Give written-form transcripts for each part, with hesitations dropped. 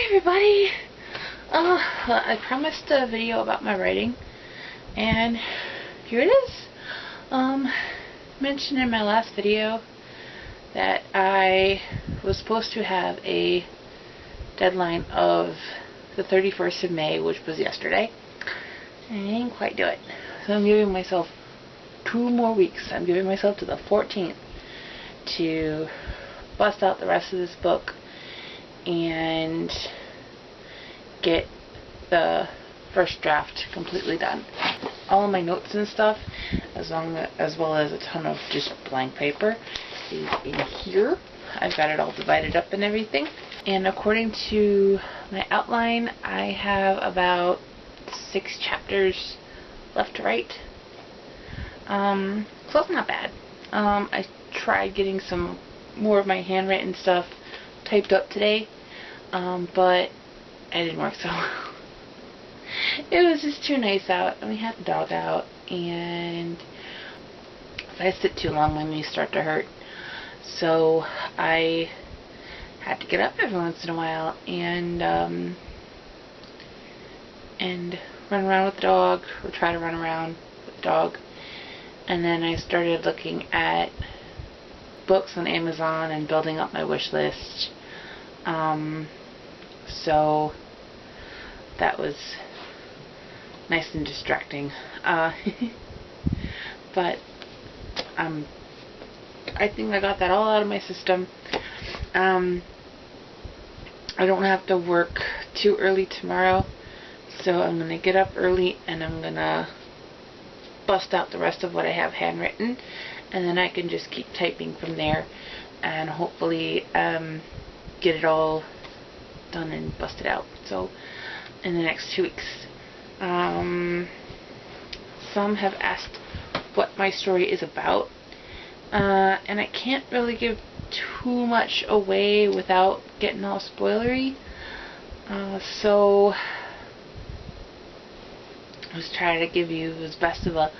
everybody! I promised a video about my writing, and here it is. Mentioned in my last video that I was supposed to have a deadline of the 31st of May, which was yesterday, and I didn't quite do it. So I'm giving myself 2 more weeks. I'm giving myself to the 14th to bust out the rest of this book and get the first draft completely done. All of my notes and stuff, as well as a ton of just blank paper, is in here. I've got it all divided up and everything. And according to my outline, I have about 6 chapters left to write. So it's not bad. I tried getting some more of my handwritten stuff typed up today, but it didn't work so well. It was just too nice out, and we had the dog out, and if I sit too long, my knees start to hurt. So I had to get up every once in a while and run around with the dog, or try to run around with the dog. And then I started looking at books on Amazon and building up my wish list. So that was nice and distracting. But I think I got that all out of my system. I don't have to work too early tomorrow, so I'm going to get up early and I'm going to bust out the rest of what I have handwritten, and then I can just keep typing from there and hopefully get it all done and busted out. So in the next 2 weeks. Some have asked what my story is about, and I can't really give too much away without getting all spoilery, so I was trying to give you as best of a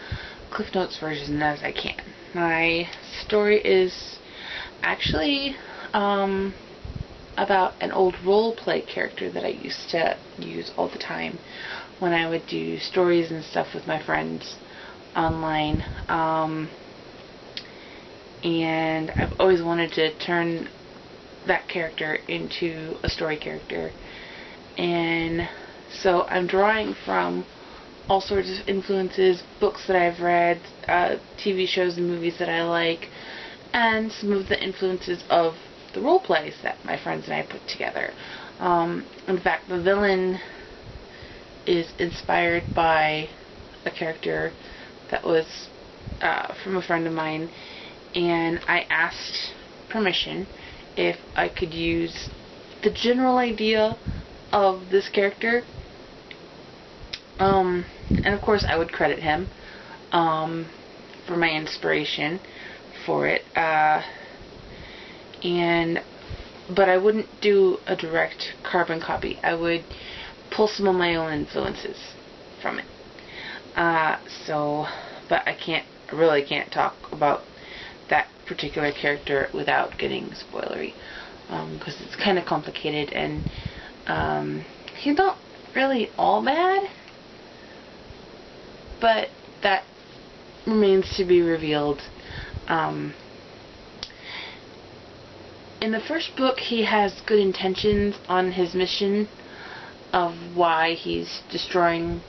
Cliff Notes version as I can. My story is actually about an old role-play character that I used to use all the time when I would do stories and stuff with my friends online. And I've always wanted to turn that character into a story character. And so I'm drawing from all sorts of influences, books that I've read, TV shows and movies that I like, and some of the influences of the role plays that my friends and I put together. In fact, the villain is inspired by a character that was from a friend of mine, and I asked permission if I could use the general idea of this character, and of course I would credit him for my inspiration for it, but I wouldn't do a direct carbon copy. I would pull some of my own influences from it. But I really can't talk about that particular character without getting spoilery, because it's kind of complicated, and he's not really all bad, but that remains to be revealed. In the first book, he has good intentions on his mission of why he's destroying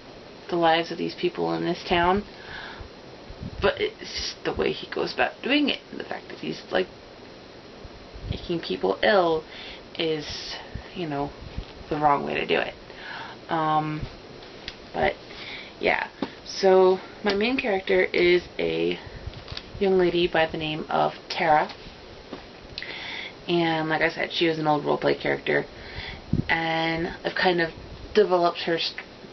the lives of these people in this town, but it's just the way he goes about doing it. The fact that he's like making people ill is, you know, the wrong way to do it. But yeah, so my main character is a young lady by the name of Tara, and like I said, she was an old roleplay character, and I've kind of developed her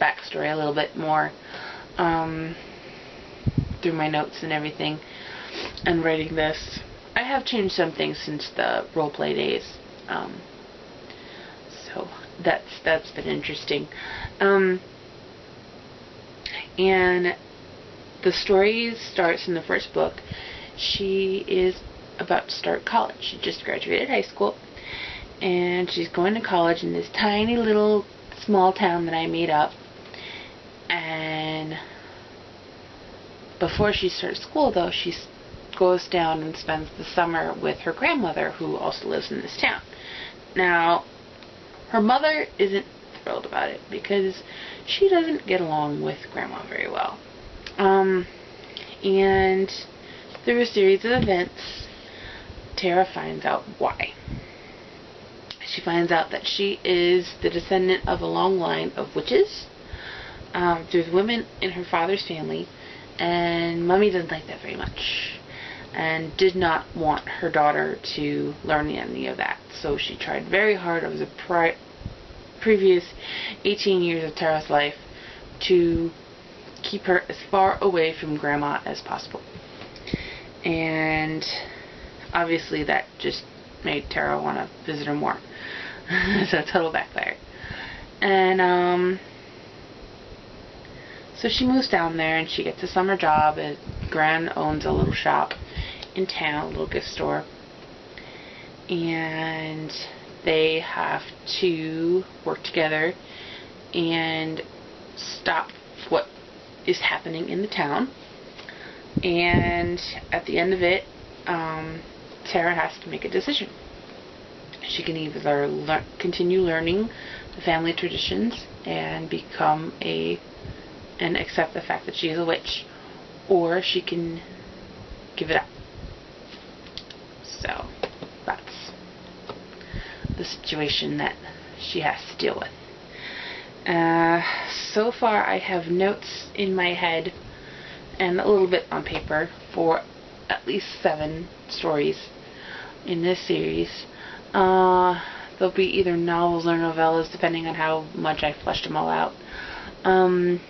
backstory a little bit more through my notes and everything and writing this. I have changed some things since the roleplay days, so that's been interesting. And the story starts in the first book. She is about to start college. She just graduated high school, and she's going to college in this tiny little small town that I made up. And before she starts school, though, she goes down and spends the summer with her grandmother, who also lives in this town. Now, her mother isn't thrilled about it because she doesn't get along with Grandma very well. And through a series of events, Tara finds out why. She finds out that she is the descendant of a long line of witches. There's women in her father's family, and Mummy doesn't like that very much, and did not want her daughter to learn any of that. So she tried very hard over the previous 18 years of Tara's life to keep her as far away from Grandma as possible. And obviously that just made Tara want to visit her more. So total backfire. And so she moves down there and she gets a summer job. Gran owns a little shop in town, a little gift store. And they have to work together and stop what is happening in the town. And at the end of it, Tara has to make a decision. She can either continue learning the family traditions and become and accept the fact that she is a witch, or she can give it up. So that's the situation that she has to deal with. So far I have notes in my head and a little bit on paper for at least 7 stories in this series. They'll be either novels or novellas, depending on how much I fleshed them all out, and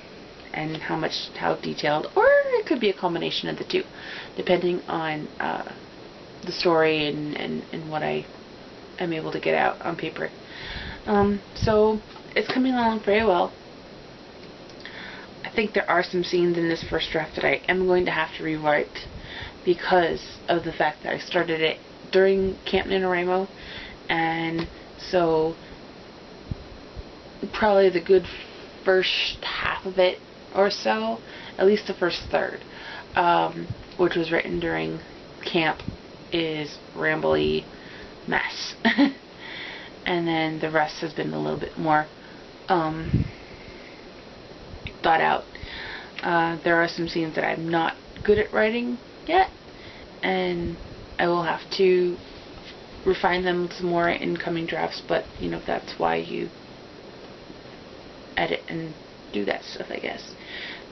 how detailed, or it could be a combination of the two, depending on the story and what I am able to get out on paper. So it's coming along very well. I think there are some scenes in this first draft that I am going to have to rewrite because of the fact that I started it during Camp NaNoWriMo, and so probably the good first half of it or so, at least the first third, which was written during camp, is rambly mess. And then the rest has been a little bit more thought out. There are some scenes that I'm not good at writing yet, and I will have to refine them some more in coming drafts, but you know, that's why you edit and do that stuff, I guess,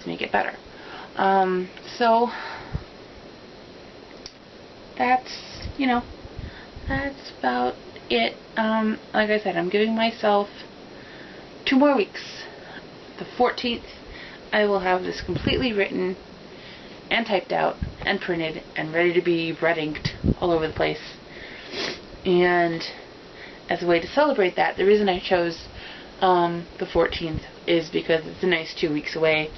to make it better. So that's, you know, that's about it. Like I said, I'm giving myself 2 more weeks. The 14th, I will have this completely written and typed out and printed and ready to be red inked all over the place. And as a way to celebrate that, the reason I chose the 14th is because it's a nice 2 weeks away.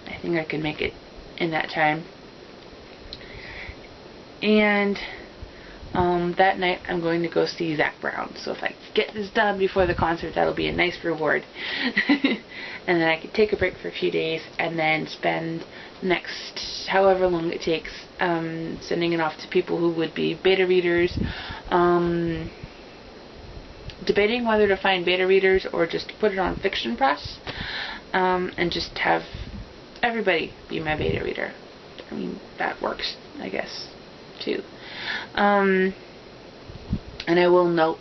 I think I can make it in that time. And that night I'm going to go see Zac Brown. So if I get this done before the concert, that'll be a nice reward. And then I can take a break for a few days and then spend the next however long it takes sending it off to people who would be beta readers, debating whether to find beta readers or just put it on Fiction Press, and just have everybody be my beta reader. I mean, that works, I guess, too. And I will note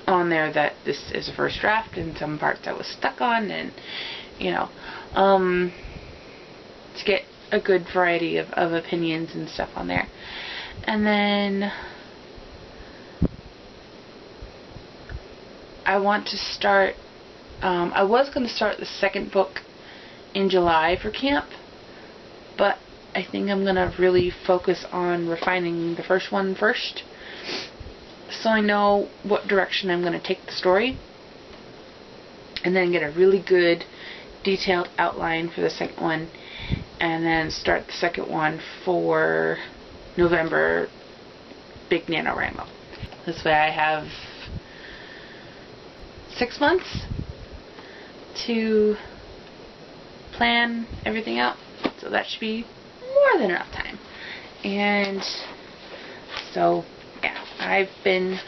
on there that this is a first draft and some parts I was stuck on, and you know, to get a good variety of opinions and stuff on there. And then I want to start, I was going to start the second book in July for camp, but I think I'm going to really focus on refining the first one first, so I know what direction I'm going to take the story, and then get a really good detailed outline for the second one, and then start the second one for November, big NaNoWriMo. This way I have 6 months to plan everything out, so that should be more than enough time. And so yeah, I've been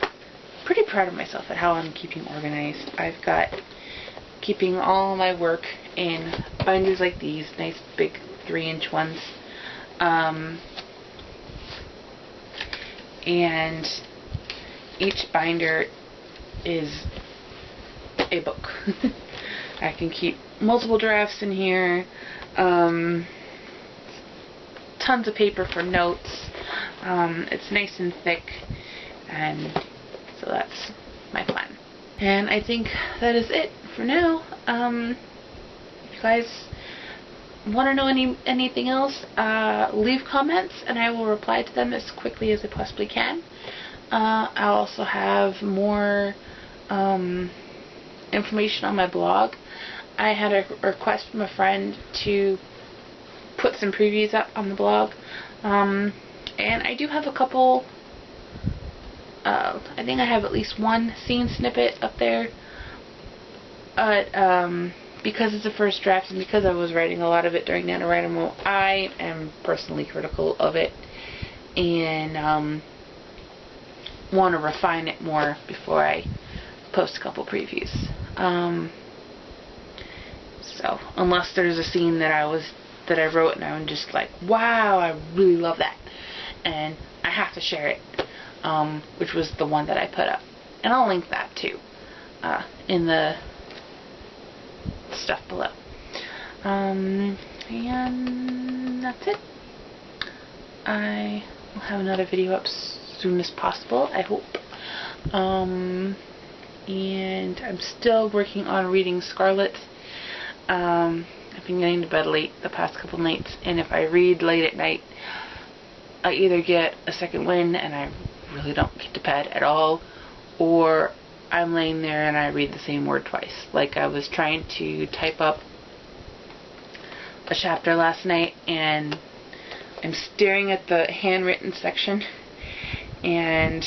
pretty proud of myself at how I'm keeping organized. I've got keeping all my work in binders like these, nice big 3-inch ones, and each binder is a book. I can keep multiple drafts in here, tons of paper for notes. It's nice and thick, and so that's my plan. And I think that is it for now. If you guys want to know anything else, leave comments and I will reply to them as quickly as I possibly can. I'll also have more information on my blog. I had a request from a friend to put some previews up on the blog, and I do have a couple. I think I have at least one scene snippet up there, but because it's a first draft and because I was writing a lot of it during NaNoWriMo, I am personally critical of it and want to refine it more before I post a couple previews. So unless there's a scene that I wrote and I'm just like, wow, I really love that, and I have to share it, which was the one that I put up, and I'll link that too in the stuff below. And that's it. I will have another video up as soon as possible, I hope. And I'm still working on reading Scarlet. I've been getting to bed late the past couple nights, and if I read late at night, I either get a second wind and I really don't get to bed at all, or I'm laying there and I read the same word twice. Like, I was trying to type up a chapter last night and I'm staring at the handwritten section, and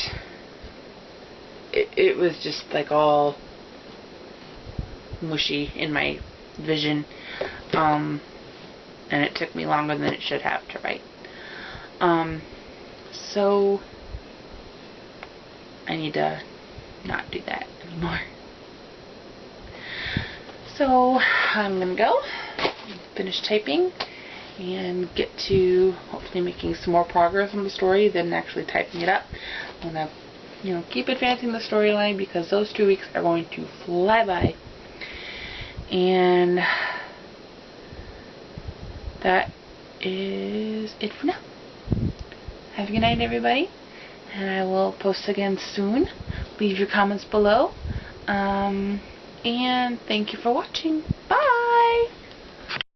it was just like all mushy in my vision, and it took me longer than it should have to write. So I need to not do that anymore. So I'm gonna go finish typing and get to hopefully making some more progress on the story than actually typing it up. I'm gonna, keep advancing the storyline because those 2 weeks are going to fly by. And that is it for now. Have a good night, everybody, and I will post again soon. Leave your comments below, and thank you for watching. Bye!